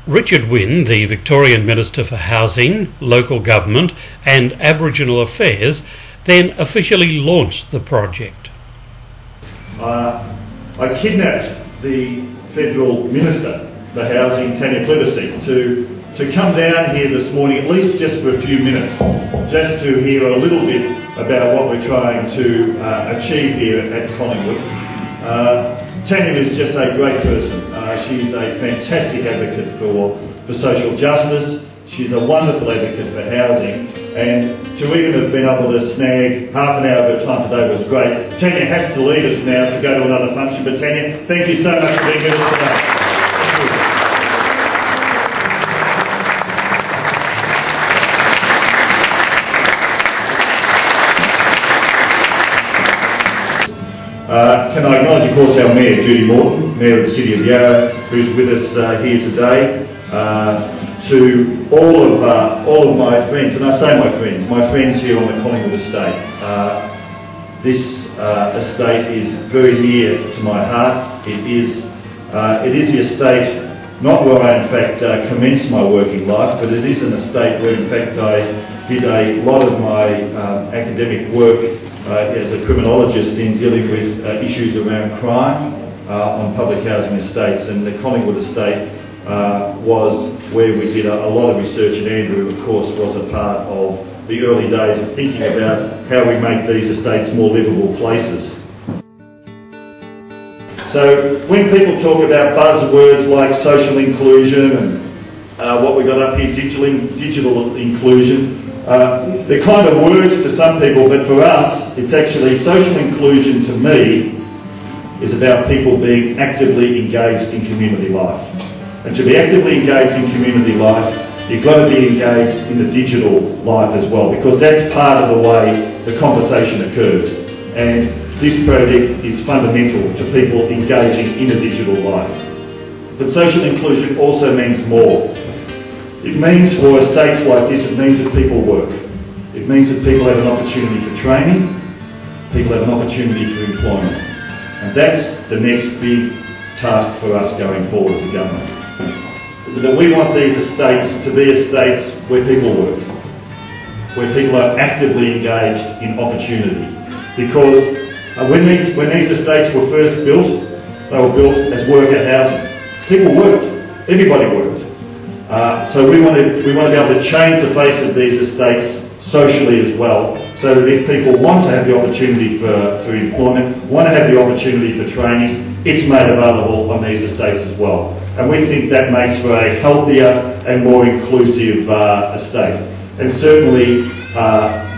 Richard Wynne, the Victorian Minister for Housing, Local Government and Aboriginal Affairs, then officially launched the project. I kidnapped the Federal Minister for Housing, Tanya to come down here this morning, at least just for a few minutes, just to hear a little bit about what we're trying to achieve here at Collingwood. Tanya is just a great person. She's a fantastic advocate for social justice. She's a wonderful advocate for housing, and to even have been able to snag half an hour of her time today was great. Tanya has to leave us now to go to another function, but Tanya, thank you so much for being with us today. Can I acknowledge, of course, our Mayor, Judy Morton, Mayor of the City of Yarra, who's with us here today. To all of my friends, and I say my friends here on the Collingwood estate. This estate is very near to my heart. It is the estate not where I in fact commenced my working life, but it is an estate where in fact I did a lot of my academic work as a criminologist in dealing with issues around crime on public housing estates, and the Collingwood estate was where we did a lot of research, and Andrew of course was a part of the early days of thinking about how we make these estates more livable places. So when people talk about buzzwords like social inclusion and what we got up here, digital inclusion, they're kind of words to some people, but for us, it's actually social inclusion. To me, is about people being actively engaged in community life. And to be actively engaged in community life, you've got to be engaged in the digital life as well, because that's part of the way the conversation occurs. And this project is fundamental to people engaging in a digital life. But social inclusion also means more. It means for estates like this, it means that people work. It means that people have an opportunity for training, people have an opportunity for employment. And that's the next big task for us going forward as a government. That we want these estates to be estates where people work, where people are actively engaged in opportunity. Because when these estates were first built, they were built as worker housing. People worked, everybody worked. So we want to be able to change the face of these estates socially as well, so that if people want to have the opportunity for employment, want to have the opportunity for training, it's made available on these estates as well. And we think that makes for a healthier and more inclusive estate. And certainly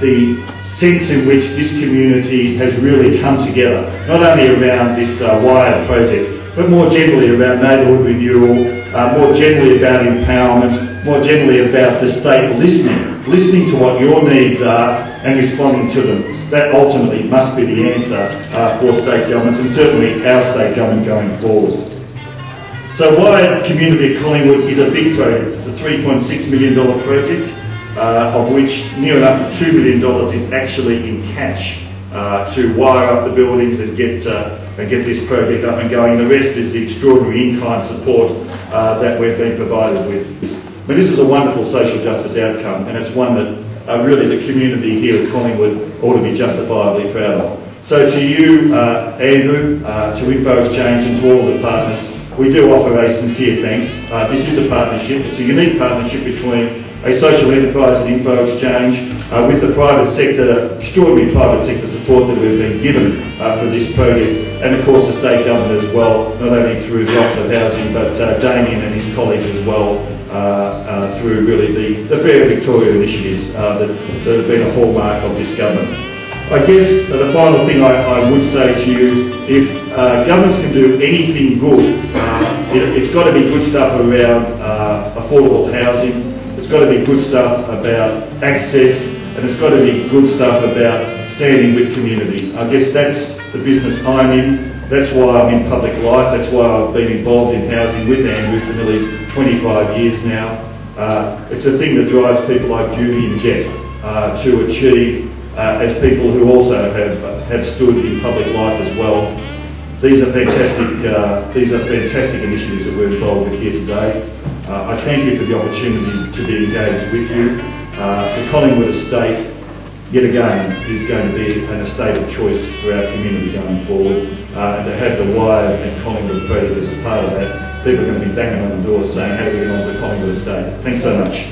the sense in which this community has really come together, not only around this wider project, but more generally around neighbourhood renewal, more generally about empowerment, more generally about the state listening to what your needs are and responding to them. That ultimately must be the answer for state governments, and certainly our state government going forward. So Wired Community at Collingwood is a big project. It's a $3.6 million project, of which near enough to $2 million is actually in cash to wire up the buildings and get this project up and going. The rest is the extraordinary in-kind support that we've been provided with. I mean, this is a wonderful social justice outcome, and it's one that really the community here at Collingwood ought to be justifiably proud of. So to you, Andrew, to Info Exchange and to all the partners, we do offer a sincere thanks. This is a partnership. It's a unique partnership between a social enterprise and Info Exchange with the private sector, extraordinary private sector support that we've been given for this project, and of course the state government as well, not only through the Office of Housing, but Damien and his colleagues as well, through really the Fair Victoria initiatives that have been a hallmark of this government. I guess the final thing I would say to you, if governments can do anything good, it's got to be good stuff around affordable housing, it's got to be good stuff about access, and it's got to be good stuff about standing with community. I guess that's the business I'm in, that's why I'm in public life, that's why I've been involved in housing with Andrew for nearly 25 years now. It's a thing that drives people like Judy and Jeff to achieve as people who also have stood in public life as well. These are fantastic initiatives that we're involved with here today. I thank you for the opportunity to be engaged with you. The Collingwood estate, yet again, is going to be an estate of choice for our community going forward. And to have the Wire and Collingwood voted as a part of that, people are going to be banging on the doors saying, how do we get on to the Collingwood estate? Thanks so much.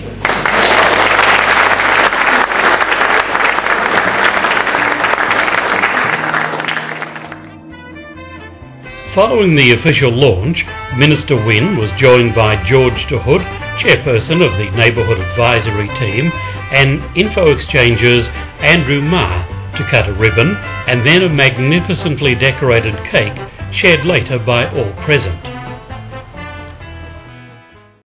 Following the official launch, Minister Wynne was joined by George de Hood, chairperson of the Neighbourhood Advisory Team, and Info Exchange's Andrew Marr to cut a ribbon, and then a magnificently decorated cake shared later by all present.